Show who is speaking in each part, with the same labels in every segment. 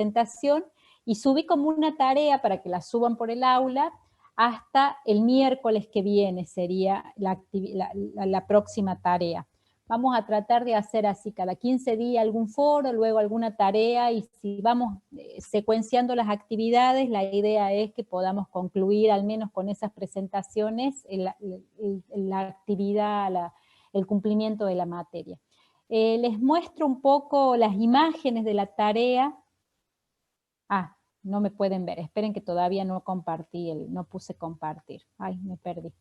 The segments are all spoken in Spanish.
Speaker 1: presentación y subí como una tarea para que la suban por el aula hasta el miércoles que viene sería la próxima tarea. Vamos a tratar de hacer así, cada 15 días algún foro, luego alguna tarea, y si vamos secuenciando las actividades, la idea es que podamos concluir al menos con esas presentaciones la actividad, el cumplimiento de la materia. Les muestro un poco las imágenes de la tarea. Ah, no me pueden ver, esperen que todavía no compartí, no puse compartir. Ay, me perdí.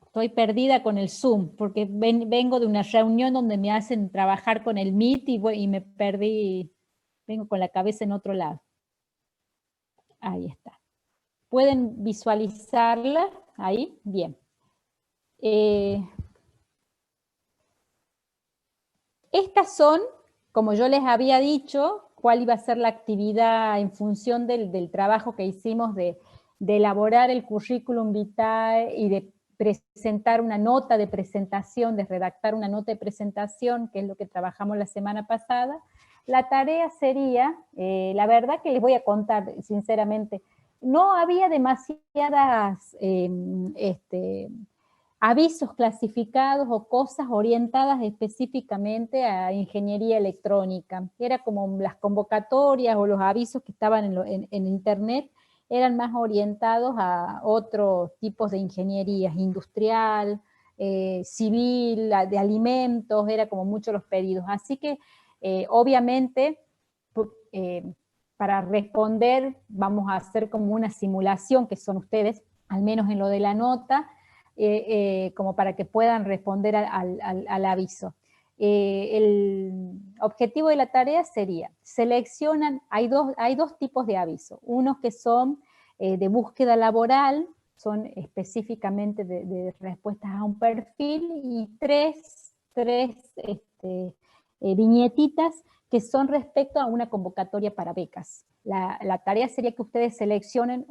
Speaker 1: Estoy perdida con el Zoom, porque vengo de una reunión donde me hacen trabajar con el Meet y me perdí, vengo con la cabeza en otro lado. Ahí está. ¿Pueden visualizarla? Ahí, bien. Estas son, como yo les había dicho, cuál iba a ser la actividad en función del trabajo que hicimos de elaborar el currículum vitae y de presentar una nota de presentación, de redactar una nota de presentación, que es lo que trabajamos la semana pasada. La tarea sería, la verdad que les voy a contar sinceramente, no había demasiadas avisos clasificados o cosas orientadas específicamente a ingeniería electrónica. Era como las convocatorias o los avisos que estaban en internet eran más orientados a otros tipos de ingenierías, industrial, civil, de alimentos, era como muchos los pedidos. Así que, obviamente, para responder vamos a hacer como una simulación, que son ustedes, al menos en lo de la nota, como para que puedan responder al aviso. El objetivo de la tarea sería, seleccionan, hay dos tipos de avisos, unos que son de búsqueda laboral, son específicamente de respuestas a un perfil, y tres viñetitas que son respecto a una convocatoria para becas. La tarea sería que ustedes seleccionen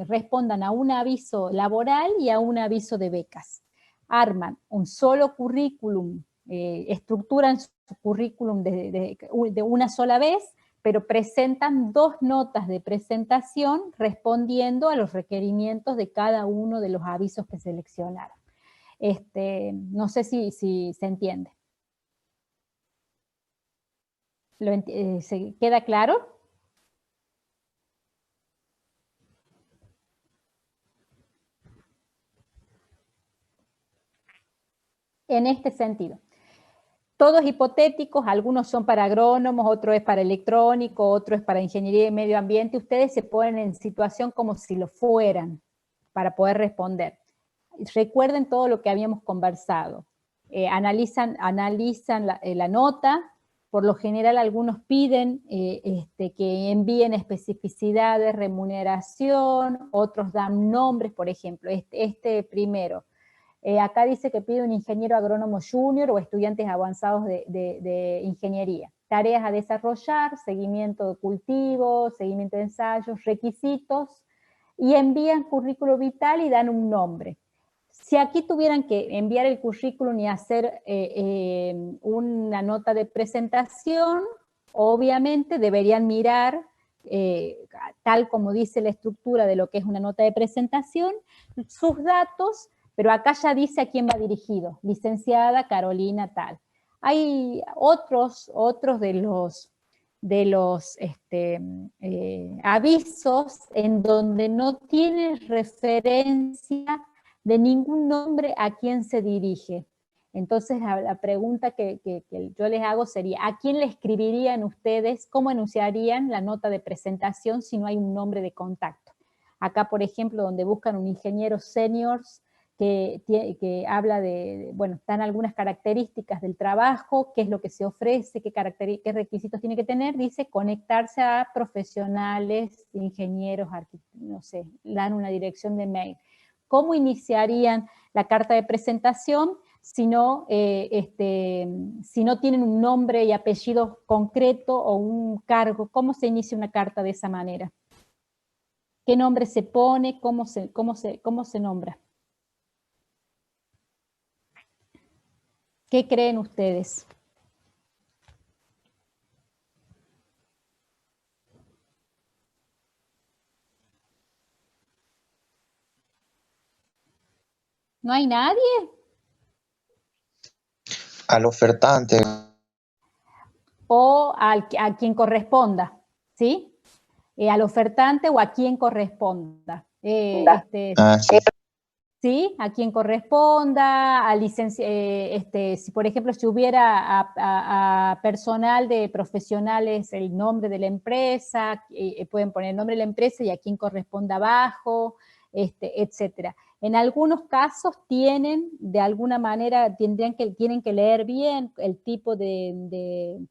Speaker 1: respondan a un aviso laboral y a un aviso de becas. Arman un solo currículum, estructuran su currículum de una sola vez, pero presentan 2 notas de presentación respondiendo a los requerimientos de cada uno de los avisos que seleccionaron. No sé si se entiende. ¿Se queda claro? En este sentido. Todos hipotéticos, algunos son para agrónomos, otro es para electrónico, otro es para ingeniería y medio ambiente. Ustedes se ponen en situación como si lo fueran para poder responder. Recuerden todo lo que habíamos conversado. Analizan la nota. Por lo general algunos piden que envíen especificidades, remuneración, otros dan nombres, por ejemplo, este primero. Acá dice que pide un ingeniero agrónomo junior o estudiantes avanzados de ingeniería. Tareas a desarrollar, seguimiento de cultivo, seguimiento de ensayos, requisitos, y envían currículo vital y dan un nombre. Si aquí tuvieran que enviar el currículum y hacer una nota de presentación, obviamente deberían mirar, tal como dice la estructura de lo que es una nota de presentación, sus datos, pero acá ya dice a quién va dirigido, licenciada Carolina tal. Hay otros de los avisos en donde no tiene referencia de ningún nombre a quién se dirige. Entonces la pregunta que yo les hago sería, ¿a quién le escribirían ustedes, cómo enunciarían la nota de presentación si no hay un nombre de contacto? Acá, por ejemplo, donde buscan un ingeniero senior que habla de, bueno, están algunas características del trabajo, qué es lo que se ofrece, qué requisitos tiene que tener, dice conectarse a profesionales, ingenieros, no sé, dan una dirección de mail. ¿Cómo iniciarían la carta de presentación si no tienen un nombre y apellido concreto o un cargo? ¿Cómo se inicia una carta de esa manera? ¿Qué nombre se pone? ¿Cómo se nombra? ¿Qué creen ustedes? ¿No hay nadie?
Speaker 2: Al ofertante.
Speaker 1: O a quien corresponda, ¿sí? Al ofertante o a quien corresponda.
Speaker 2: Sí.
Speaker 1: ¿Sí? A quien corresponda, si por ejemplo si hubiera a personal de profesionales el nombre de la empresa, pueden poner el nombre de la empresa y a quien corresponda abajo, etcétera. En algunos casos tienen, de alguna manera, tienen que leer bien el tipo de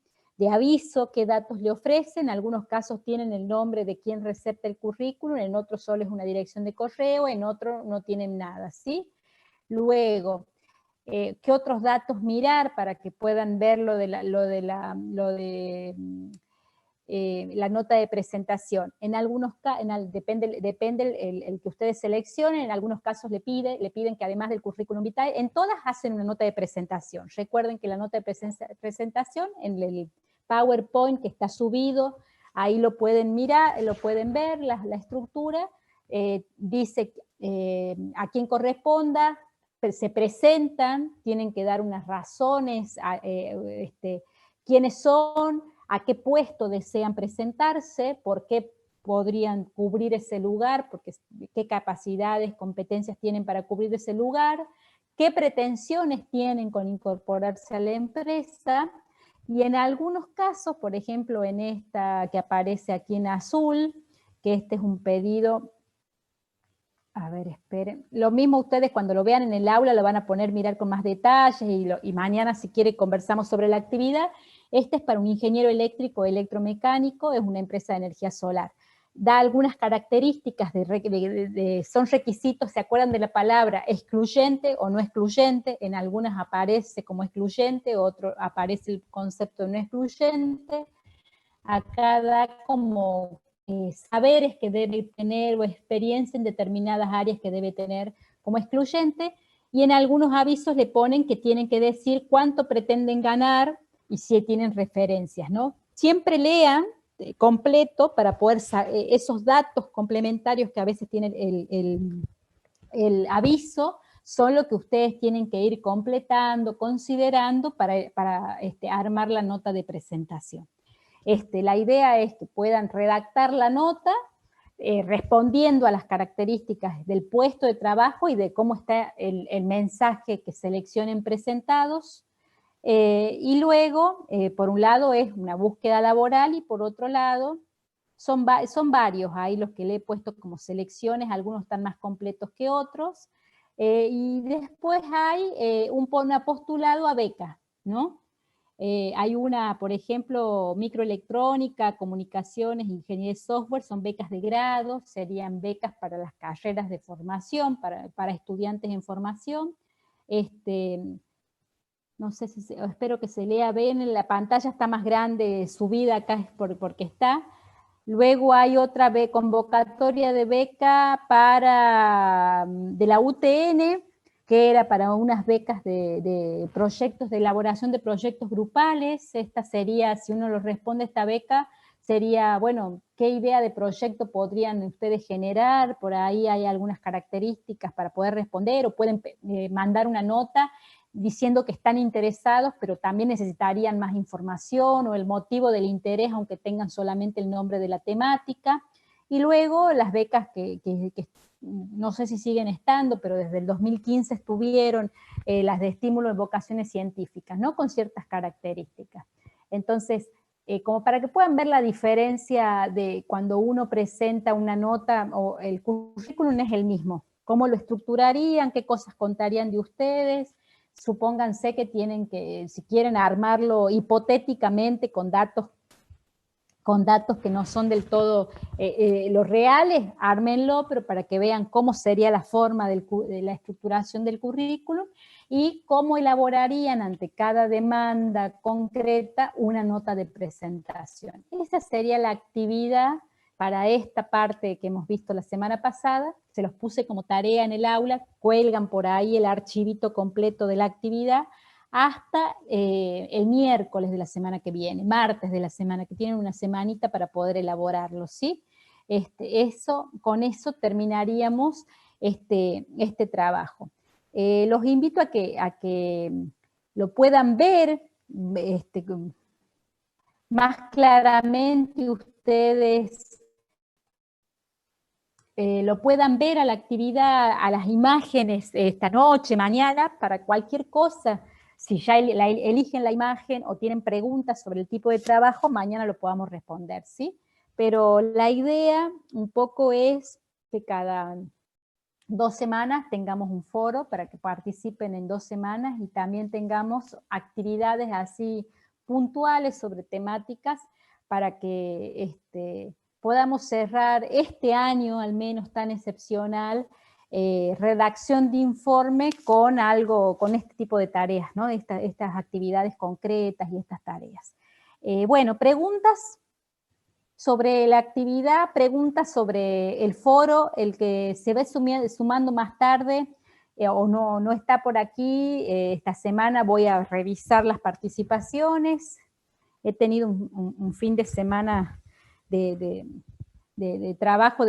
Speaker 1: aviso, qué datos le ofrecen. En algunos casos tienen el nombre de quien recepta el currículum, en otros solo es una dirección de correo, en otro no tienen nada, ¿sí? Luego, ¿qué otros datos mirar para que puedan ver lo de la nota de presentación? En algunos depende el que ustedes seleccionen, en algunos casos le piden que además del currículum vitae, en todas hacen una nota de presentación. Recuerden que la nota de presentación en el PowerPoint que está subido, ahí lo pueden mirar, lo pueden ver, la estructura, dice a quién corresponda, se presentan, tienen que dar unas razones, quiénes son, a qué puesto desean presentarse, por qué podrían cubrir ese lugar, porque, qué capacidades, competencias tienen para cubrir ese lugar, qué pretensiones tienen con incorporarse a la empresa, y en algunos casos, por ejemplo en esta que aparece aquí en azul, que este es un pedido, a ver, esperen, lo mismo ustedes cuando lo vean en el aula lo van a poner mirar con más detalles y mañana si quiere conversamos sobre la actividad. Este es para un ingeniero eléctrico o electromecánico, es una empresa de energía solar. Da algunas características, son requisitos, ¿se acuerdan de la palabra excluyente o no excluyente? En algunas aparece como excluyente, otro aparece el concepto de no excluyente. Acá da como saberes que debe tener o experiencia en determinadas áreas que debe tener como excluyente, y en algunos avisos le ponen que tienen que decir cuánto pretenden ganar y si tienen referencias, ¿no? Siempre lean completo para poder esos datos complementarios que a veces tiene el aviso, son lo que ustedes tienen que ir completando, considerando para armar la nota de presentación. La idea es que puedan redactar la nota respondiendo a las características del puesto de trabajo y de cómo está el mensaje que seleccionen presentados. Y luego, por un lado es una búsqueda laboral y por otro lado son varios ahí los que le he puesto como selecciones, algunos están más completos que otros. Y después hay un apostulado a becas, ¿no? Hay una, por ejemplo, microelectrónica, comunicaciones, ingeniería de software, son becas de grado, serían becas para las carreras de formación, para estudiantes en formación. No sé si, espero que se lea bien, en la pantalla está más grande, subida acá es porque está. Luego hay otra convocatoria de beca de la UTN, que era para unas becas de proyectos, de elaboración de proyectos grupales. Esta sería, si uno lo responde a esta beca, sería, bueno, ¿qué idea de proyecto podrían ustedes generar? Por ahí hay algunas características para poder responder, o pueden mandar una nota diciendo que están interesados, pero también necesitarían más información o el motivo del interés, aunque tengan solamente el nombre de la temática. Y luego las becas que no sé si siguen estando, pero desde el 2015 estuvieron las de estímulo en vocaciones científicas, ¿no? Con ciertas características. Entonces, como para que puedan ver la diferencia de cuando uno presenta una nota, o el currículum es el mismo, cómo lo estructurarían, qué cosas contarían de ustedes. Supónganse que tienen que, si quieren armarlo hipotéticamente con datos que no son del todo los reales, ármenlo, pero para que vean cómo sería la forma de la estructuración del currículum y cómo elaborarían ante cada demanda concreta una nota de presentación. Esa sería la actividad para esta parte que hemos visto la semana pasada. Se los puse como tarea en el aula, cuelgan por ahí el archivito completo de la actividad. hasta el miércoles de la semana que viene, martes de la semana, que tienen una semanita para poder elaborarlo, ¿sí? Con eso terminaríamos este trabajo. Los invito a que lo puedan ver más claramente ustedes, lo puedan ver a la actividad, a las imágenes esta noche, mañana, para cualquier cosa. Si ya eligen la imagen o tienen preguntas sobre el tipo de trabajo, mañana lo podamos responder, ¿sí? Pero la idea un poco es que cada 2 semanas tengamos un foro para que participen en 2 semanas y también tengamos actividades así puntuales sobre temáticas para que podamos cerrar este año al menos tan excepcional, redacción de informe con este tipo de tareas, ¿no? Estas actividades concretas y estas tareas. Bueno, preguntas sobre la actividad, preguntas sobre el foro, el que se ve sumando más tarde o no está por aquí. Esta semana voy a revisar las participaciones. He tenido un fin de semana de trabajo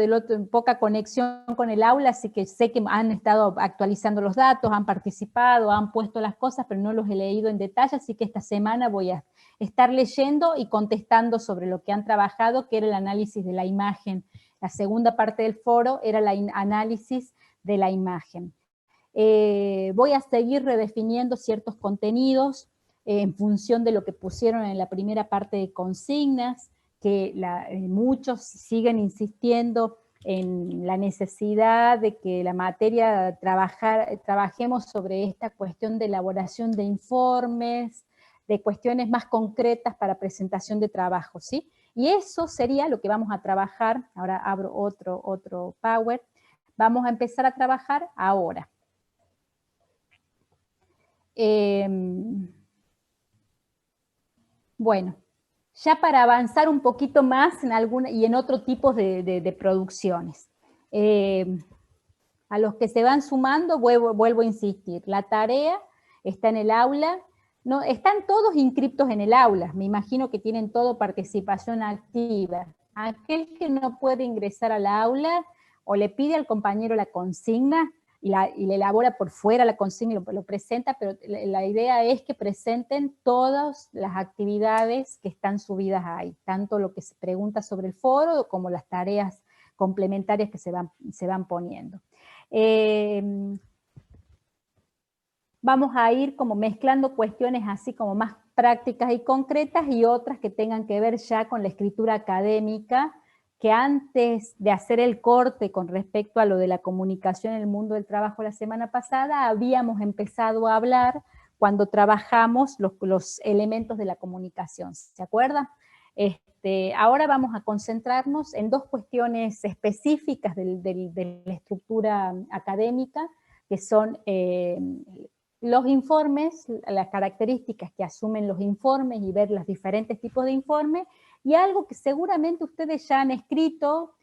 Speaker 1: poca conexión con el aula, así que sé que han estado actualizando los datos, han participado, han puesto las cosas, pero no los he leído en detalle, así que esta semana voy a estar leyendo y contestando sobre lo que han trabajado, que era el análisis de la imagen. La segunda parte del foro era el análisis de la imagen. Voy a seguir redefiniendo ciertos contenidos en función de lo que pusieron en la primera parte de consignas, que muchos siguen insistiendo en la necesidad de que la materia trabajemos sobre esta cuestión de elaboración de informes, de cuestiones más concretas para presentación de trabajo, ¿sí? Y eso sería lo que vamos a trabajar. Ahora abro otro Power. Vamos a empezar a trabajar ahora. Bueno, ya para avanzar un poquito más en otro tipo de producciones. A los que se van sumando, vuelvo a insistir, la tarea está en el aula. No, están todos inscriptos en el aula, me imagino que tienen todo participación activa. Aquel que no puede ingresar al aula, o le pide al compañero la consigna, y le elabora por fuera la consigna y lo presenta, pero la idea es que presenten todas las actividades que están subidas ahí, tanto lo que se pregunta sobre el foro, como las tareas complementarias que se van poniendo. Vamos a ir como mezclando cuestiones así como más prácticas y concretas y otras que tengan que ver ya con la escritura académica, que antes de hacer el corte con respecto a lo de la comunicación en el mundo del trabajo la semana pasada, habíamos empezado a hablar cuando trabajamos los elementos de la comunicación, ¿se acuerdan? Ahora vamos a concentrarnos en 2 cuestiones específicas de la estructura académica, que son los informes, las características que asumen los informes y ver los diferentes tipos de informes, y algo que seguramente ustedes ya han escrito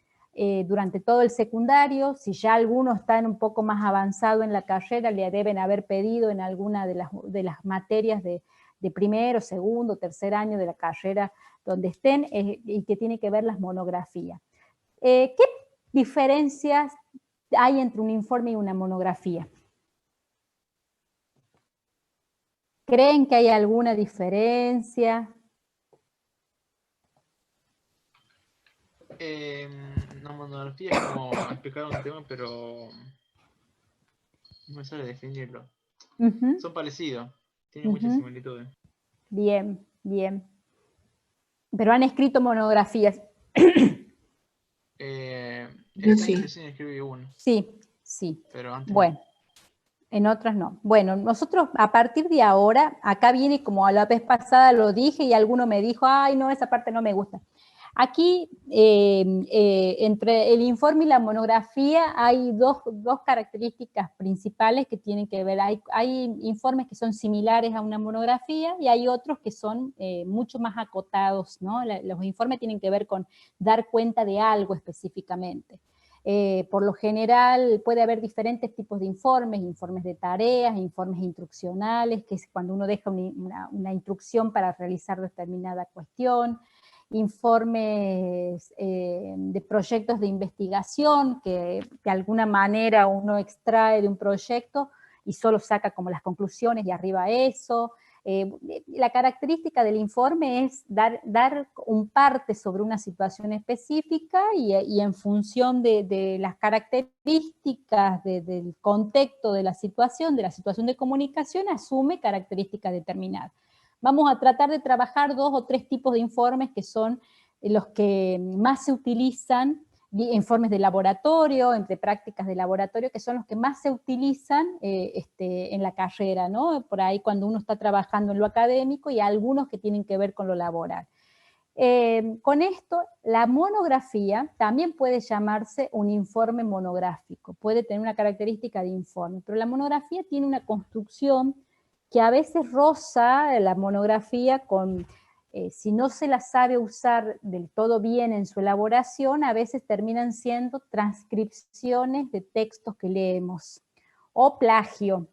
Speaker 1: durante todo el secundario. Si ya algunos están un poco más avanzados en la carrera, le deben haber pedido en alguna de las materias de primero, segundo, tercer año de la carrera donde estén, y que tiene que ver las monografías. ¿Qué diferencias hay entre un informe y una monografía? ¿Creen que hay alguna diferencia?
Speaker 3: Una monografía es como explicar un tema, pero no me sale definirlo. Son parecidos, tienen muchas similitudes.
Speaker 1: Bien, bien. Pero han escrito monografías.
Speaker 3: Este año recién escribí uno.
Speaker 1: Sí, sí.
Speaker 3: Pero antes
Speaker 1: bueno. No. En otras no. Bueno, nosotros a partir de ahora, acá viene como a la vez pasada lo dije y alguno me dijo, ay no, esa parte no me gusta. Aquí, entre el informe y la monografía hay dos características principales que tienen que ver. Hay informes que son similares a una monografía y hay otros que son mucho más acotados, ¿no? Los informes tienen que ver con dar cuenta de algo específicamente. Por lo general puede haber diferentes tipos de informes, informes de tareas, informes instruccionales, que es cuando uno deja una instrucción para realizar determinada cuestión, informes de proyectos de investigación, que de alguna manera uno extrae de un proyecto y solo saca como las conclusiones y arriba eso. La característica del informe es dar un parte sobre una situación específica y en función de las características del contexto de la situación de comunicación, asume características determinadas. Vamos a tratar de trabajar 2 o 3 tipos de informes que son los que más se utilizan, informes de laboratorio, entre prácticas de laboratorio, que son los que más se utilizan en la carrera, ¿no? Por ahí cuando uno está trabajando en lo académico y algunos que tienen que ver con lo laboral. Con esto, la monografía también puede llamarse un informe monográfico, puede tener una característica de informe, pero la monografía tiene una construcción que a veces roza la monografía con... si no se la sabe usar del todo bien en su elaboración, a veces terminan siendo transcripciones de textos que leemos, o plagio.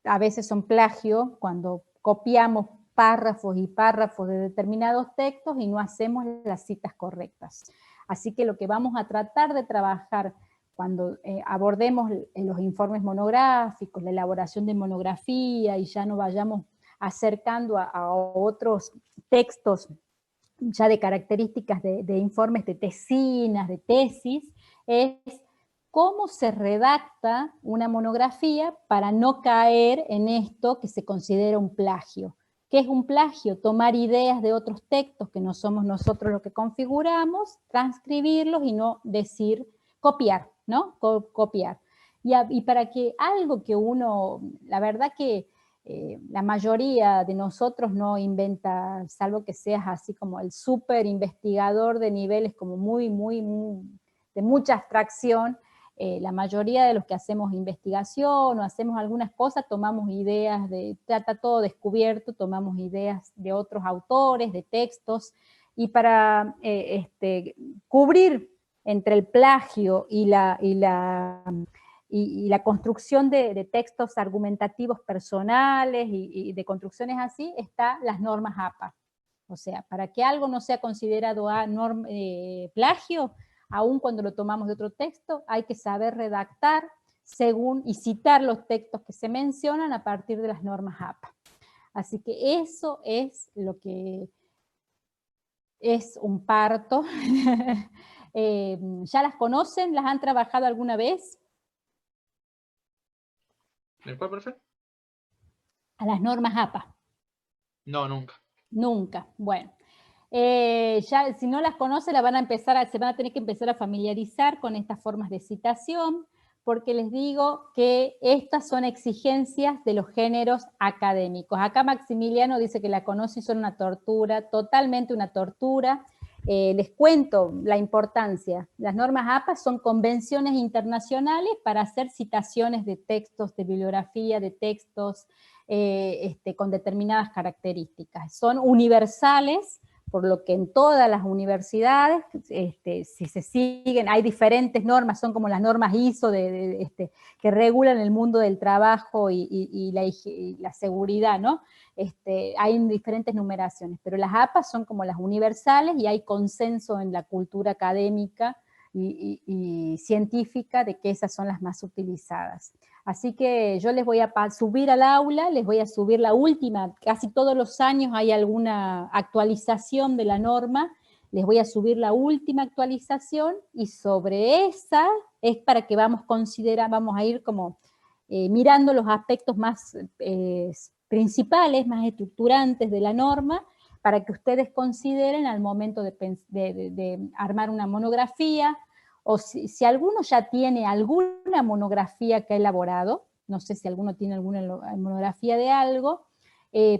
Speaker 1: A veces son plagio cuando copiamos párrafos y párrafos de determinados textos y no hacemos las citas correctas. Así que lo que vamos a tratar de trabajar cuando abordemos los informes monográficos, la elaboración de monografía, y ya nos vayamos acercando a otros textos ya de características de informes de tesinas, de tesis, es cómo se redacta una monografía para no caer en esto que se considera un plagio. ¿Qué es un plagio? Tomar ideas de otros textos que no somos nosotros los que configuramos, transcribirlos y no decir, copiar, ¿no? Copiar. Y para que algo que uno, la verdad que la mayoría de nosotros no inventa, salvo que seas así como el súper investigador de niveles como muy, de mucha abstracción, la mayoría de los que hacemos investigación o hacemos algunas cosas tomamos ideas, está todo descubierto, tomamos ideas de otros autores, de textos, y para cubrir entre el plagio y la construcción de textos argumentativos personales y de construcciones así, está las normas APA. O sea, para que algo no sea considerado plagio, aun cuando lo tomamos de otro texto, hay que saber redactar según y citar los textos que se mencionan a partir de las normas APA. Así que eso es lo que es un parto. ¿Ya las conocen? ¿Las han trabajado alguna vez?
Speaker 3: ¿De cuál, profe?
Speaker 1: A las normas APA.
Speaker 3: No, nunca.
Speaker 1: Nunca, bueno. Ya si no las conoce, se van a tener que empezar a familiarizar con estas formas de citación, porque les digo que estas son exigencias de los géneros académicos. Acá Maximiliano dice que la conoce y son una tortura, totalmente una tortura. Les cuento la importancia. Las normas APA son convenciones internacionales para hacer citaciones de textos, de bibliografía, de textos con determinadas características. Son universales, por lo que en todas las universidades, si se siguen, hay diferentes normas, son como las normas ISO que regulan el mundo del trabajo y la seguridad, ¿no? Hay diferentes numeraciones, pero las APA son como las universales y hay consenso en la cultura académica y científica de que esas son las más utilizadas. Así que yo les voy a subir al aula, les voy a subir la última, casi todos los años hay alguna actualización de la norma, les voy a subir la última actualización y sobre esa es para que vamos a ir como mirando los aspectos más principales, más estructurantes de la norma, para que ustedes consideren al momento de armar una monografía, o si alguno ya tiene alguna monografía que ha elaborado, no sé si alguno tiene alguna monografía de algo,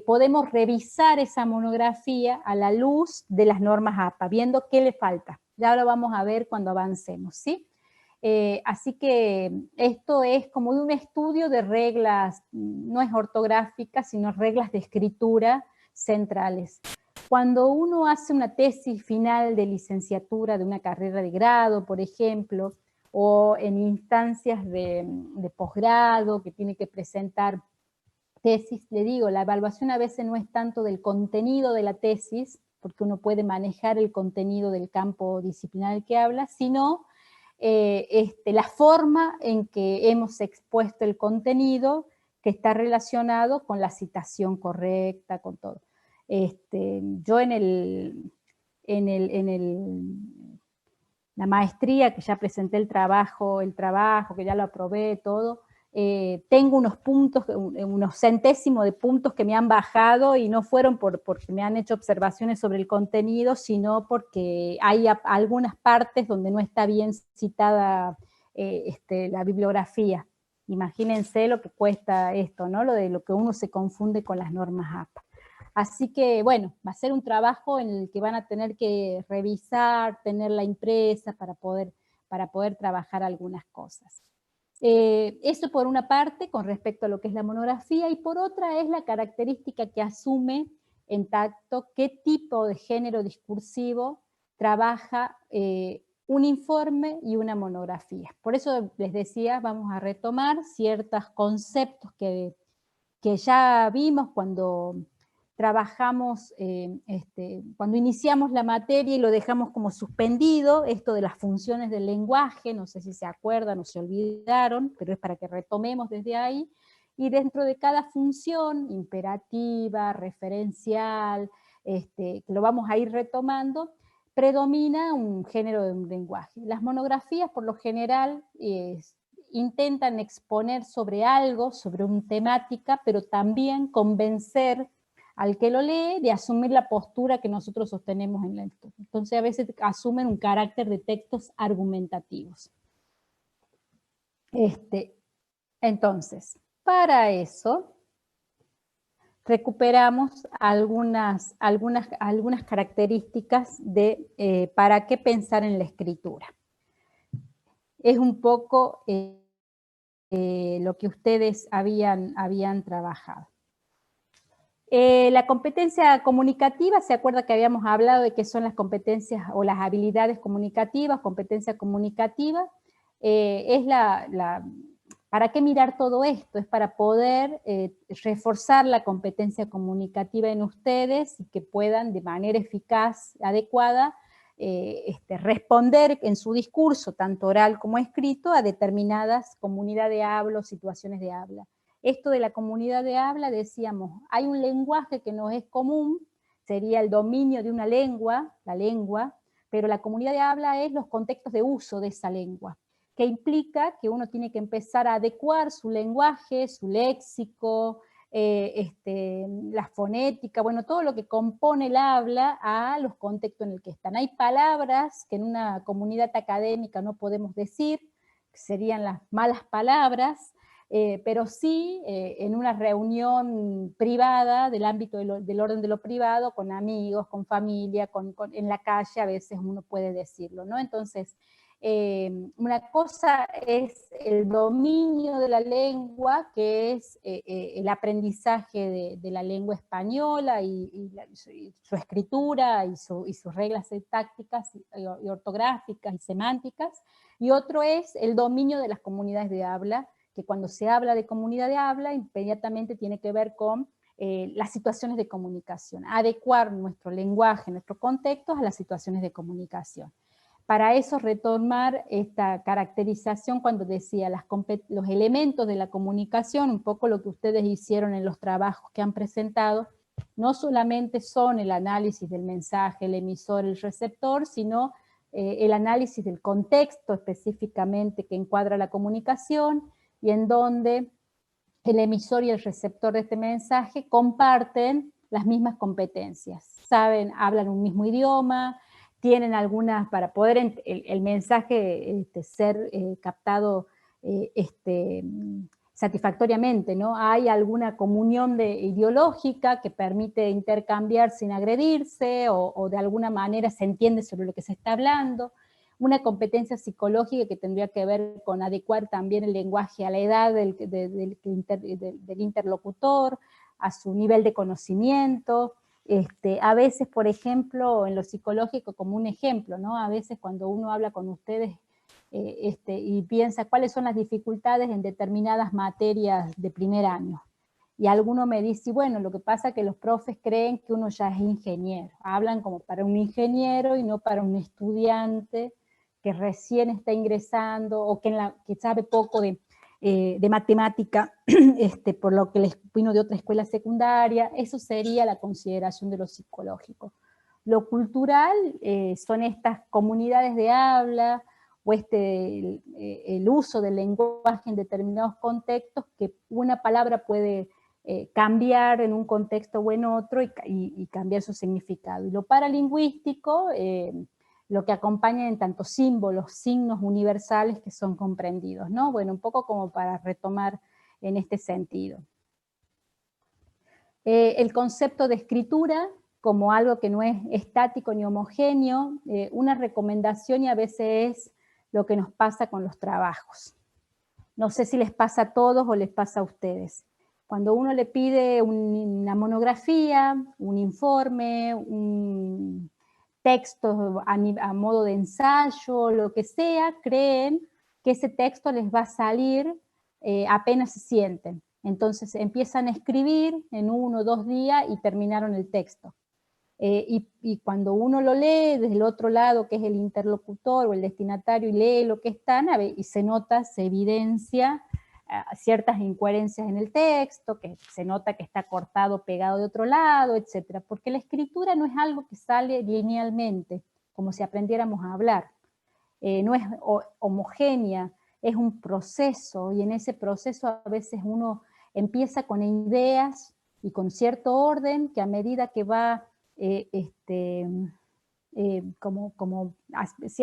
Speaker 1: podemos revisar esa monografía a la luz de las normas APA, viendo qué le falta. Ya lo vamos a ver cuando avancemos, ¿sí? Así que esto es como un estudio de reglas, no es ortográficas, sino reglas de escritura centrales. Cuando uno hace una tesis final de licenciatura de una carrera de grado, por ejemplo, o en instancias de posgrado, que tiene que presentar tesis, le digo, la evaluación a veces no es tanto del contenido de la tesis, porque uno puede manejar el contenido del campo disciplinar que habla, sino la forma en que hemos expuesto el contenido que está relacionado con la citación correcta, con todo. Yo en la maestría, que ya presenté el trabajo, que ya lo aprobé, todo, tengo unos puntos, unos centésimos de puntos que me han bajado y no fueron porque me han hecho observaciones sobre el contenido, sino porque hay algunas partes donde no está bien citada la bibliografía. Imagínense lo que cuesta esto, ¿no? Lo que uno se confunde con las normas APA. Así que, bueno, va a ser un trabajo en el que van a tener que revisar, tenerla impresa para poder trabajar algunas cosas. Eso por una parte, con respecto a lo que es la monografía, y por otra es la característica que asume en Tacto qué tipo de género discursivo trabaja un informe y una monografía. Por eso les decía, vamos a retomar ciertos conceptos que ya vimos cuando trabajamos, cuando iniciamos la materia y lo dejamos como suspendido, esto de las funciones del lenguaje, no sé si se acuerdan o se olvidaron, pero es para que retomemos desde ahí, y dentro de cada función, imperativa, referencial, que lo vamos a ir retomando, predomina un género de un lenguaje. Las monografías, por lo general, intentan exponer sobre algo, sobre una temática, pero también convencer al que lo lee de asumir la postura que nosotros sostenemos en la lectura. Entonces a veces asumen un carácter de textos argumentativos. Entonces, para eso recuperamos algunas características de para qué pensar en la escritura. Es un poco lo que ustedes habían trabajado. La competencia comunicativa, ¿se acuerda que habíamos hablado de qué son las competencias o las habilidades comunicativas? Competencia comunicativa es ¿para qué mirar todo esto? Es para poder reforzar la competencia comunicativa en ustedes y que puedan de manera eficaz, adecuada, responder en su discurso, tanto oral como escrito, a determinadas comunidades de habla o situaciones de habla. Esto de la comunidad de habla, decíamos, hay un lenguaje que nos es común, sería el dominio de una lengua, la lengua, pero la comunidad de habla es los contextos de uso de esa lengua, que implica que uno tiene que empezar a adecuar su lenguaje, su léxico, la fonética, bueno, todo lo que compone el habla a los contextos en el que están. Hay palabras que en una comunidad académica no podemos decir, que serían las malas palabras, pero sí en una reunión privada del ámbito del orden de lo privado, con amigos, con familia, en la calle a veces uno puede decirlo, ¿no? Entonces, una cosa es el dominio de la lengua, que es el aprendizaje de la lengua española y su escritura y sus reglas sintácticas y ortográficas y semánticas, y otro es el dominio de las comunidades de habla, que cuando se habla de comunidad de habla, inmediatamente tiene que ver con las situaciones de comunicación, adecuar nuestro lenguaje, nuestros contextos a las situaciones de comunicación. Para eso retomar esta caracterización cuando decía los elementos de la comunicación, un poco lo que ustedes hicieron en los trabajos que han presentado, no solamente son el análisis del mensaje, el emisor, el receptor, sino el análisis del contexto específicamente que encuadra la comunicación y en donde el emisor y el receptor de este mensaje comparten las mismas competencias, saben, hablan un mismo idioma, tienen algunas, para poder el mensaje ser captado satisfactoriamente, ¿no? Hay alguna comunión ideológica que permite intercambiar sin agredirse, o de alguna manera se entiende sobre lo que se está hablando. Una competencia psicológica que tendría que ver con adecuar también el lenguaje a la edad del interlocutor, a su nivel de conocimiento. A veces, por ejemplo, en lo psicológico, como un ejemplo, ¿no? A veces cuando uno habla con ustedes y piensa cuáles son las dificultades en determinadas materias de primer año. Y alguno me dice, bueno, lo que pasa es que los profes creen que uno ya es ingeniero. Hablan como para un ingeniero y no para un estudiante que recién está ingresando o que sabe poco de matemática, por lo que les vino de otra escuela secundaria. Eso sería la consideración de lo psicológico. Lo cultural son estas comunidades de habla, o el uso del lenguaje en determinados contextos, que una palabra puede cambiar en un contexto o en otro y cambiar su significado. Y lo paralingüístico, lo que acompaña en tanto símbolos, signos universales que son comprendidos, ¿no? Bueno, un poco como para retomar en este sentido. El concepto de escritura como algo que no es estático ni homogéneo, una recomendación y a veces es lo que nos pasa con los trabajos. No sé si les pasa a todos o les pasa a ustedes. Cuando uno le pide una monografía, un informe, un texto a modo de ensayo, lo que sea, creen que ese texto les va a salir apenas se sienten. Entonces empiezan a escribir en 1 o 2 días y terminaron el texto. Y cuando uno lo lee desde el otro lado, que es el interlocutor o el destinatario, y lee lo que están, y se nota, se evidencia ciertas incoherencias en el texto, que se nota que está cortado, pegado de otro lado, etc. Porque la escritura no es algo que sale linealmente, como si aprendiéramos a hablar. No es homogénea, es un proceso, y en ese proceso a veces uno empieza con ideas y con cierto orden, que a medida que va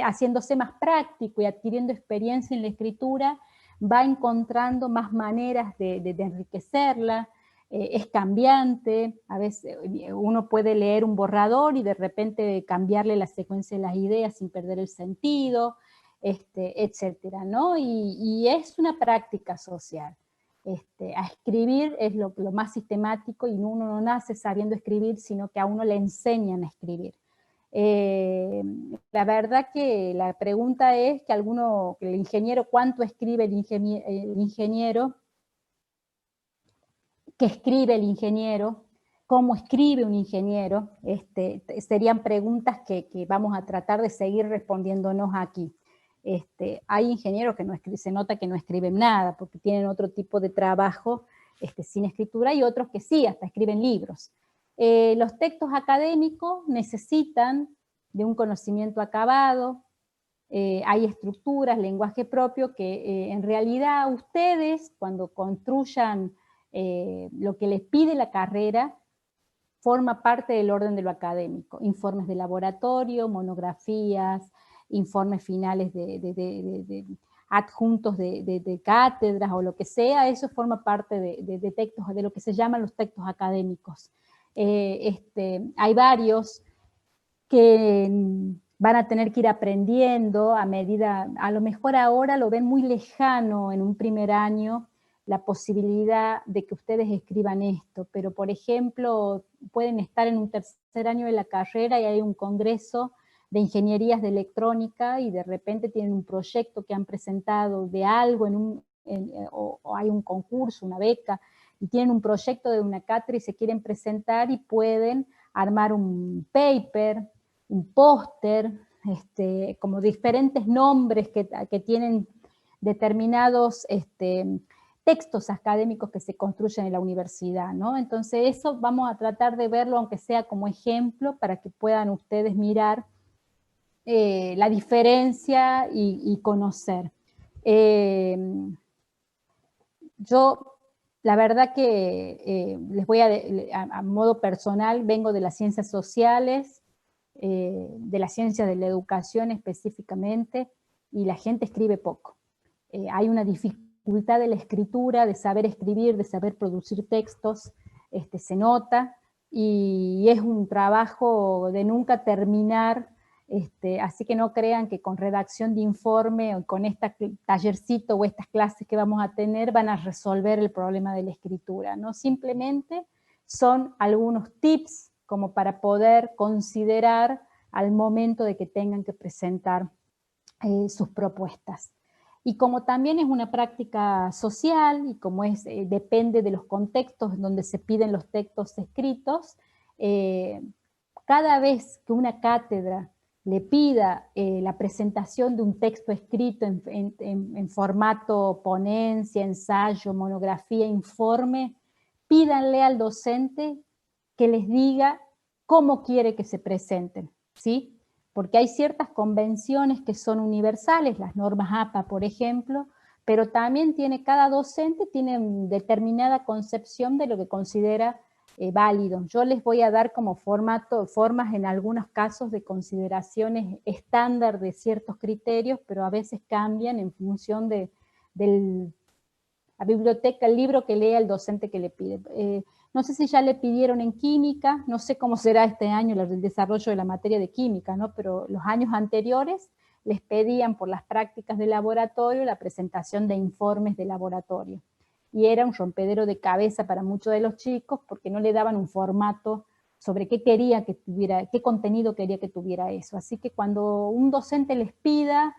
Speaker 1: haciéndose más práctico y adquiriendo experiencia en la escritura, va encontrando más maneras de enriquecerla, es cambiante, a veces uno puede leer un borrador y de repente cambiarle la secuencia de las ideas sin perder el sentido, etcétera, ¿no? Y es una práctica social. A escribir es lo más sistemático, y uno no nace sabiendo escribir, sino que a uno le enseñan a escribir. La verdad que la pregunta es que el ingeniero, ¿cuánto escribe el ingeniero? ¿Qué escribe el ingeniero? ¿Cómo escribe un ingeniero? Serían preguntas que vamos a tratar de seguir respondiéndonos aquí. Hay ingenieros que no se nota que no escriben nada, porque tienen otro tipo de trabajo sin escritura, y otros que sí, hasta escriben libros. Los textos académicos necesitan de un conocimiento acabado, hay estructuras, lenguaje propio, que en realidad ustedes, cuando construyan lo que les pide la carrera, forma parte del orden de lo académico. Informes de laboratorio, monografías, informes finales adjuntos de cátedras o lo que sea, eso forma parte de textos, de lo que se llaman los textos académicos. Hay varios que van a tener que ir aprendiendo a medida, a lo mejor ahora lo ven muy lejano en un primer año, la posibilidad de que ustedes escriban esto, pero por ejemplo, pueden estar en un tercer año de la carrera y hay un congreso de ingenierías de electrónica y de repente tienen un proyecto que han presentado de algo o hay un concurso, una beca, y tienen un proyecto de una cátedra y se quieren presentar y pueden armar un paper, un póster, como diferentes nombres que tienen determinados textos académicos que se construyen en la universidad, ¿no? Entonces eso vamos a tratar de verlo, aunque sea como ejemplo, para que puedan ustedes mirar la diferencia y conocer. Yo, la verdad que les voy a modo personal, vengo de las ciencias sociales, de las ciencias de la educación específicamente, y la gente escribe poco. Hay una dificultad de la escritura, de saber escribir, de saber producir textos, se nota, y es un trabajo de nunca terminar, así que no crean que con redacción de informe o con este tallercito o estas clases que vamos a tener van a resolver el problema de la escritura, ¿no? Simplemente son algunos tips como para poder considerar al momento de que tengan que presentar sus propuestas. Y como también es una práctica social y como depende de los contextos en donde se piden los textos escritos, cada vez que una cátedra le pida la presentación de un texto escrito en formato ponencia, ensayo, monografía, informe, pídanle al docente que les diga cómo quiere que se presenten, ¿sí? Porque hay ciertas convenciones que son universales, las normas APA, por ejemplo, pero también cada docente tiene determinada concepción de lo que considera válido. Yo les voy a dar como formas en algunos casos de consideraciones estándar de ciertos criterios, pero a veces cambian en función de la biblioteca, el libro que lea el docente que le pide. No sé si ya le pidieron en química, no sé cómo será este año el desarrollo de la materia de química, ¿no? Pero los años anteriores les pedían por las prácticas de laboratorio la presentación de informes de laboratorio. Y era un rompedero de cabeza para muchos de los chicos porque no le daban un formato sobre qué quería que tuviera, qué contenido quería que tuviera eso. Así que cuando un docente les pida,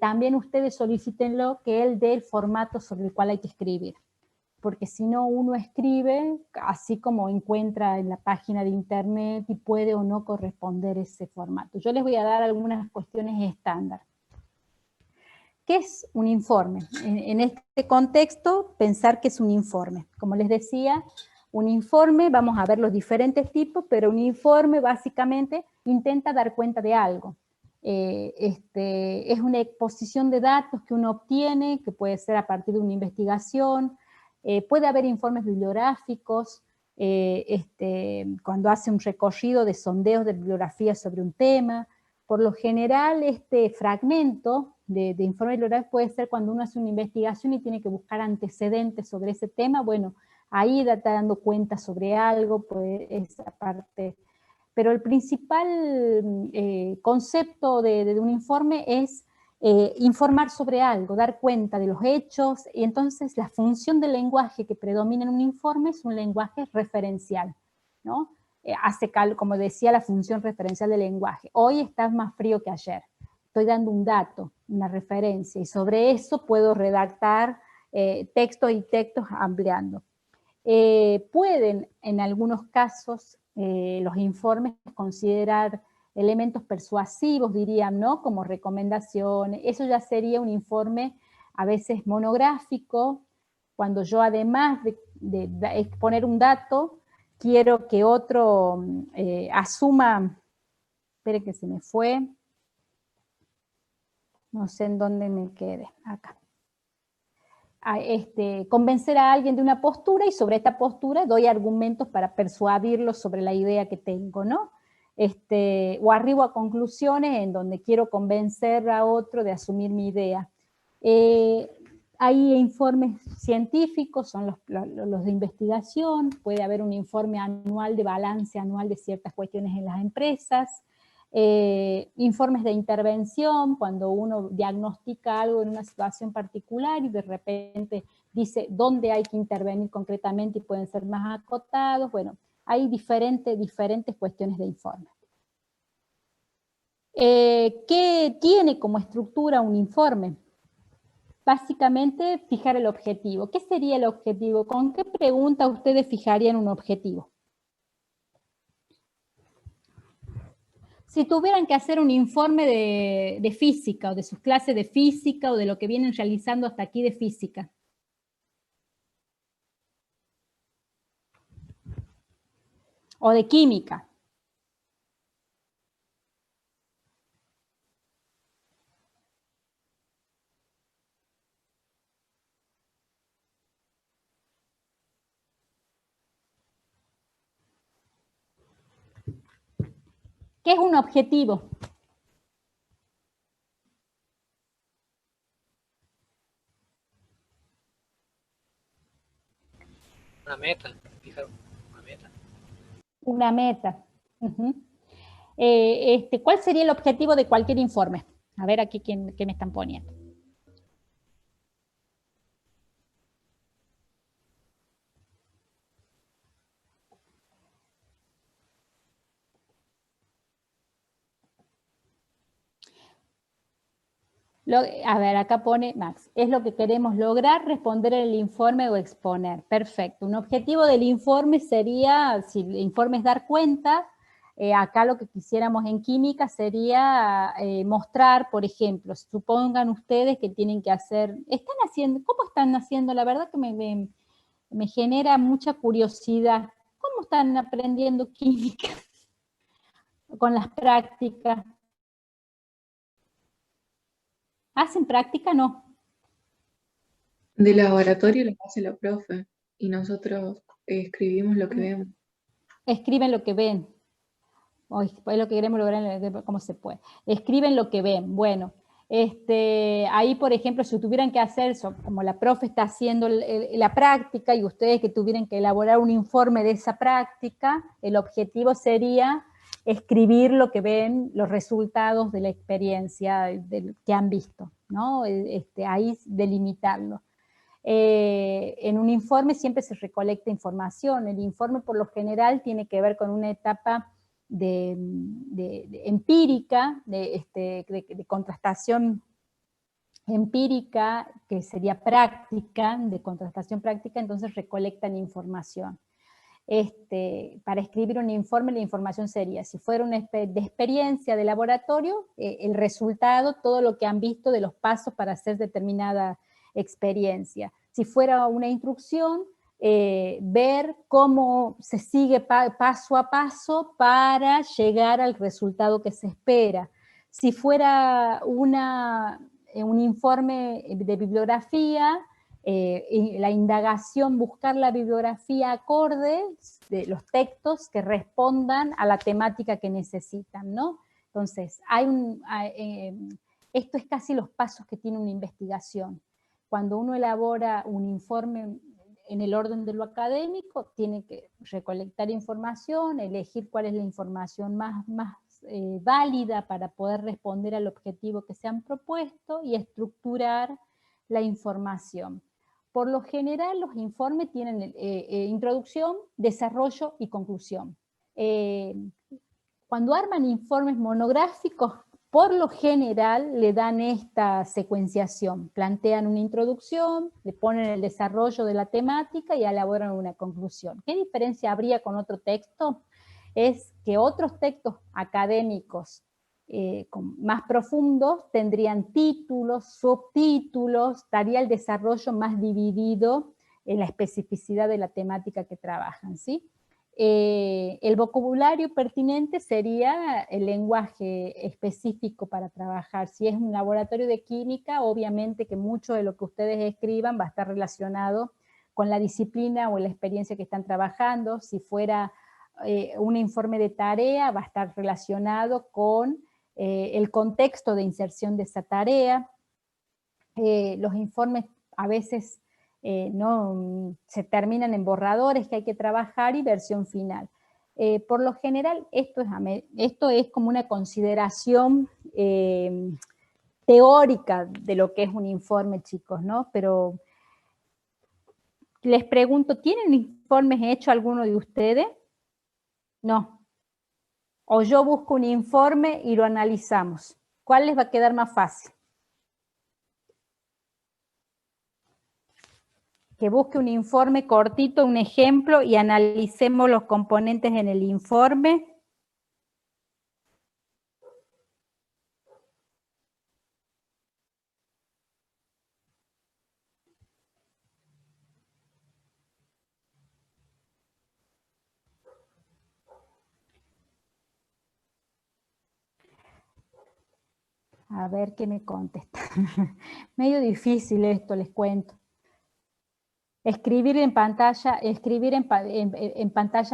Speaker 1: también ustedes solicítenlo que él dé el formato sobre el cual hay que escribir. Porque si no, uno escribe así como encuentra en la página de internet y puede o no corresponder ese formato. Yo les voy a dar algunas cuestiones estándar. ¿Qué es un informe? En este contexto, pensar que es un informe. Como les decía, un informe, vamos a ver los diferentes tipos, pero un informe básicamente intenta dar cuenta de algo. Es una exposición de datos que uno obtiene, que puede ser a partir de una investigación, puede haber informes bibliográficos, cuando hace un recorrido de sondeos de bibliografía sobre un tema. Por lo general, este fragmento de informe bibliográfico puede ser cuando uno hace una investigación y tiene que buscar antecedentes sobre ese tema. Bueno, ahí está dando cuenta sobre algo, pues esa parte. Pero el principal concepto de un informe es informar sobre algo, dar cuenta de los hechos, y entonces la función del lenguaje que predomina en un informe es un lenguaje referencial, ¿no? Como decía, la función referencial del lenguaje. Hoy está más frío que ayer. Estoy dando un dato, una referencia, y sobre eso puedo redactar textos y textos ampliando. Pueden, en algunos casos, los informes considerar elementos persuasivos, dirían, ¿no? Como recomendaciones. Eso ya sería un informe a veces monográfico, cuando yo además de exponer un dato, quiero que otro asuma, espere que se me fue, no sé en dónde me quede, acá. Convencer a alguien de una postura y sobre esta postura doy argumentos para persuadirlo sobre la idea que tengo, ¿no? O arribo a conclusiones en donde quiero convencer a otro de asumir mi idea. Hay informes científicos, son los de investigación, puede haber un informe anual de balance anual de ciertas cuestiones en las empresas, informes de intervención, cuando uno diagnostica algo en una situación particular y de repente dice dónde hay que intervenir concretamente y pueden ser más acotados. Bueno, hay diferentes cuestiones de informe. ¿Qué tiene como estructura un informe? Básicamente, fijar el objetivo. ¿Qué sería el objetivo? ¿Con qué pregunta ustedes fijarían un objetivo? Si tuvieran que hacer un informe de física, o de sus clases de física, o de lo que vienen realizando hasta aquí de física. O de química. ¿Qué es un objetivo?
Speaker 4: Una meta, fijar una meta.
Speaker 1: Una meta. ¿Cuál sería el objetivo de cualquier informe? A ver aquí qué me están poniendo. A ver, acá pone Max, es lo que queremos lograr, responder en el informe o exponer. Perfecto. Un objetivo del informe sería, si el informe es dar cuenta, acá lo que quisiéramos en química sería mostrar, por ejemplo, supongan ustedes que tienen que hacer, ¿cómo están haciendo? La verdad que me genera mucha curiosidad. ¿Cómo están aprendiendo química con las prácticas? ¿Hacen práctica? No.
Speaker 5: De laboratorio lo hace la profe y nosotros escribimos lo que vemos.
Speaker 1: Escriben lo que ven. Es lo que queremos lograr, cómo se puede. Escriben lo que ven. Bueno, ahí, por ejemplo, si tuvieran que hacer eso, como la profe está haciendo la práctica y ustedes que tuvieran que elaborar un informe de esa práctica, el objetivo sería escribir lo que ven, los resultados de la experiencia que han visto, ¿no? Ahí delimitarlo. En un informe siempre se recolecta información. El informe por lo general tiene que ver con una etapa de empírica, de contrastación empírica, que sería práctica, de contrastación práctica, entonces recolectan información. Para escribir un informe, la información sería, si fuera una de experiencia de laboratorio, el resultado, todo lo que han visto de los pasos para hacer determinada experiencia. Si fuera una instrucción, ver cómo se sigue paso a paso para llegar al resultado que se espera. Si fuera un informe de bibliografía, la indagación, buscar la bibliografía acorde de los textos que respondan a la temática que necesitan, ¿no? Entonces, esto es casi los pasos que tiene una investigación. Cuando uno elabora un informe en el orden de lo académico, tiene que recolectar información, elegir cuál es la información más válida para poder responder al objetivo que se han propuesto y estructurar la información. Por lo general, los informes tienen introducción, desarrollo y conclusión. Cuando arman informes monográficos, por lo general le dan esta secuenciación, plantean una introducción, le ponen el desarrollo de la temática y elaboran una conclusión. ¿Qué diferencia habría con otro texto? Es que otros textos académicos más profundos tendrían títulos, subtítulos, estaría el desarrollo más dividido en la especificidad de la temática que trabajan, ¿sí? El vocabulario pertinente sería el lenguaje específico para trabajar. Si es un laboratorio de química, obviamente que mucho de lo que ustedes escriban va a estar relacionado con la disciplina o la experiencia que están trabajando. Si fuera un informe de tarea, va a estar relacionado con el contexto de inserción de esa tarea. Los informes a veces no se terminan en borradores que hay que trabajar y versión final. Por lo general, esto es como una consideración teórica de lo que es un informe, chicos, ¿no? Pero les pregunto, ¿tienen informes hechos alguno de ustedes? No. O yo busco un informe y lo analizamos. ¿Cuál les va a quedar más fácil? Que busque un informe cortito, un ejemplo, y analicemos los componentes en el informe. A ver qué me contesta. Medio difícil esto, les cuento. Escribir en pantalla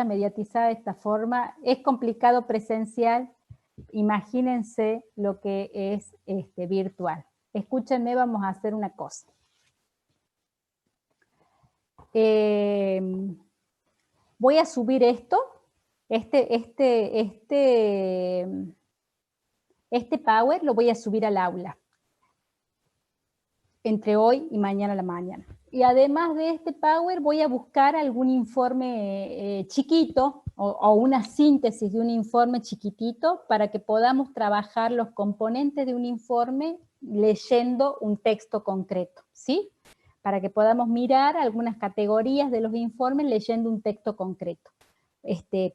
Speaker 1: mediatizada de esta forma es complicado presencial. Imagínense lo que es virtual. Escúchenme, vamos a hacer una cosa. Voy a subir esto, este Power lo voy a subir al aula, entre hoy y mañana a la mañana. Y además de este Power voy a buscar algún informe chiquito o una síntesis de un informe chiquitito para que podamos trabajar los componentes de un informe leyendo un texto concreto, ¿sí? Para que podamos mirar algunas categorías de los informes leyendo un texto concreto.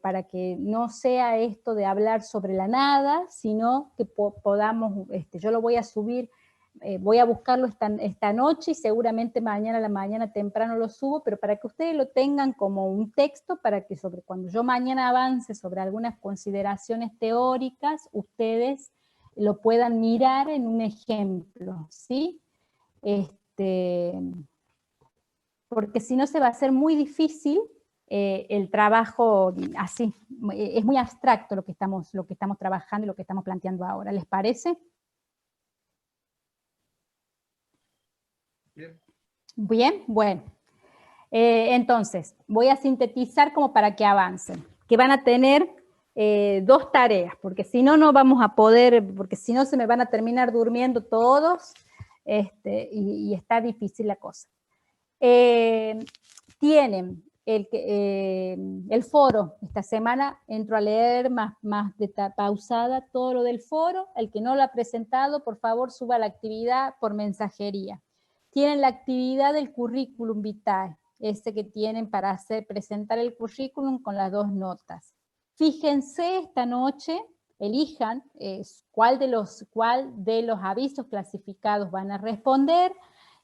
Speaker 1: Para que no sea esto de hablar sobre la nada, sino que podamos, yo lo voy a subir, voy a buscarlo esta noche y seguramente mañana a la mañana temprano lo subo, pero para que ustedes lo tengan como un texto, para que cuando yo mañana avance sobre algunas consideraciones teóricas, ustedes lo puedan mirar en un ejemplo, ¿sí? Porque si no se va a hacer muy difícil el trabajo así, es muy abstracto lo que estamos trabajando y lo que estamos planteando ahora, ¿les parece?
Speaker 3: Bien.
Speaker 1: Bien, bueno. Entonces, voy a sintetizar como para que avancen, que van a tener 2 tareas, porque si no, no vamos a poder, porque si no se me van a terminar durmiendo todos, y está difícil la cosa. Tienen el foro, esta semana entro a leer más pausada todo lo del foro. El que no lo ha presentado, por favor suba la actividad por mensajería. Tienen la actividad del currículum vitae, ese que tienen para presentar el currículum con las 2 notas. Fíjense esta noche, elijan cuál de los avisos clasificados van a responder,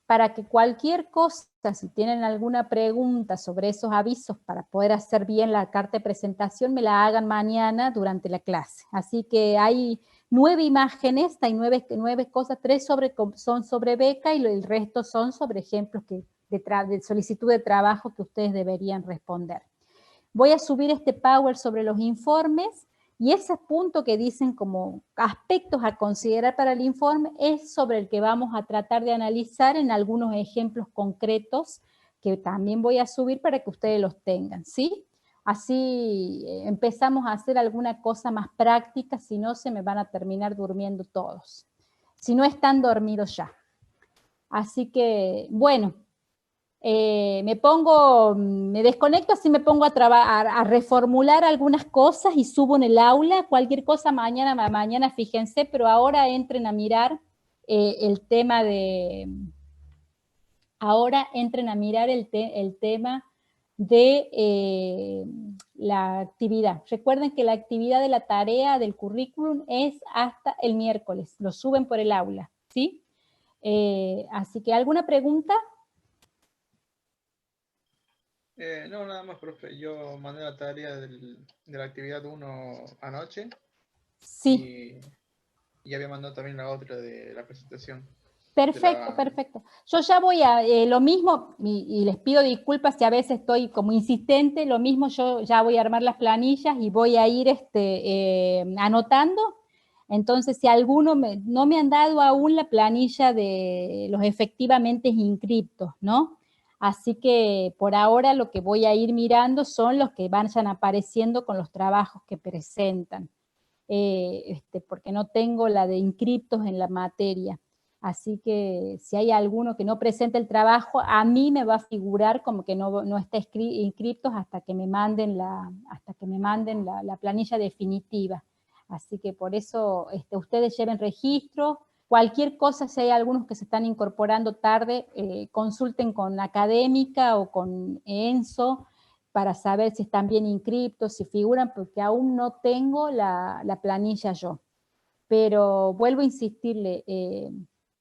Speaker 1: para que cualquier cosa, si tienen alguna pregunta sobre esos avisos para poder hacer bien la carta de presentación, me la hagan mañana durante la clase. Así que hay 9 imágenes, hay 9 cosas, 3 son sobre beca y el resto son sobre ejemplos de solicitud de trabajo que ustedes deberían responder. Voy a subir este Power sobre los informes, y ese punto que dicen como aspectos a considerar para el informe es sobre el que vamos a tratar de analizar en algunos ejemplos concretos que también voy a subir para que ustedes los tengan, ¿sí? Así empezamos a hacer alguna cosa más práctica, si no se me van a terminar durmiendo todos. Si no están dormidos ya. Así que, bueno, me desconecto, así me pongo a reformular algunas cosas y subo en el aula. Cualquier cosa mañana fíjense, pero ahora entren a mirar el tema de... Ahora entren a mirar el tema de la actividad. Recuerden que la actividad de la tarea del currículum es hasta el miércoles. Lo suben por el aula, ¿sí? Así que, ¿alguna pregunta?
Speaker 3: No, nada más, profe. Yo mandé la tarea de la actividad 1 anoche.
Speaker 1: Sí.
Speaker 3: Y había mandado también la otra de la presentación.
Speaker 1: Perfecto, perfecto. Yo ya voy a, lo mismo, y les pido disculpas si a veces estoy como insistente, lo mismo yo ya voy a armar las planillas y voy a ir anotando. Entonces, si alguno no me han dado aún la planilla de los efectivamente inscriptos, ¿no? Así que por ahora lo que voy a ir mirando son los que vayan apareciendo con los trabajos que presentan, porque no tengo la de inscriptos en la materia. Así que si hay alguno que no presente el trabajo, a mí me va a figurar como que no está inscriptos hasta que me manden la planilla definitiva. Así que por eso ustedes lleven registro. Cualquier cosa, si hay algunos que se están incorporando tarde, consulten con Académica o con ENSO para saber si están bien inscriptos, si figuran, porque aún no tengo la planilla yo. Pero vuelvo a insistirle,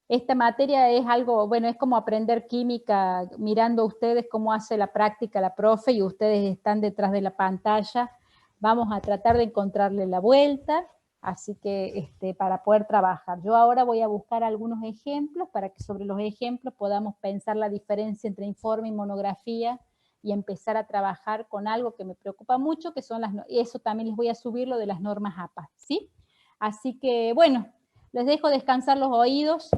Speaker 1: esta materia es algo, bueno, es como aprender química, mirando ustedes cómo hace la práctica la profe y ustedes están detrás de la pantalla. Vamos a tratar de encontrarle la vuelta, así que para poder trabajar. Yo ahora voy a buscar algunos ejemplos para que sobre los ejemplos podamos pensar la diferencia entre informe y monografía y empezar a trabajar con algo que me preocupa mucho, que son eso también les voy a subir lo de las normas APA, ¿sí? Así que, bueno, les dejo descansar los oídos,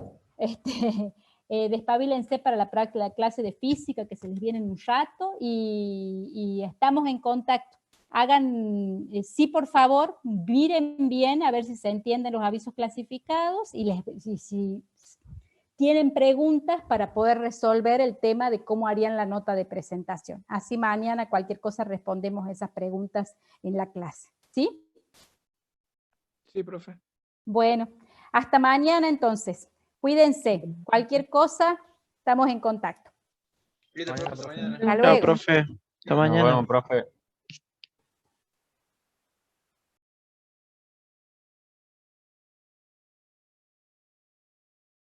Speaker 1: despabilense para la clase de física que se les viene en un rato y estamos en contacto. Hagan, sí, por favor, miren bien a ver si se entienden los avisos clasificados y si tienen preguntas para poder resolver el tema de cómo harían la nota de presentación. Así mañana cualquier cosa respondemos esas preguntas en la clase, ¿sí?
Speaker 6: Sí, profe.
Speaker 1: Bueno, hasta mañana entonces. Cuídense. Cualquier cosa, estamos en contacto.
Speaker 3: Hasta mañana.
Speaker 1: Hasta luego.
Speaker 6: Chao, profe. Hasta mañana.
Speaker 7: Nos vemos, profe.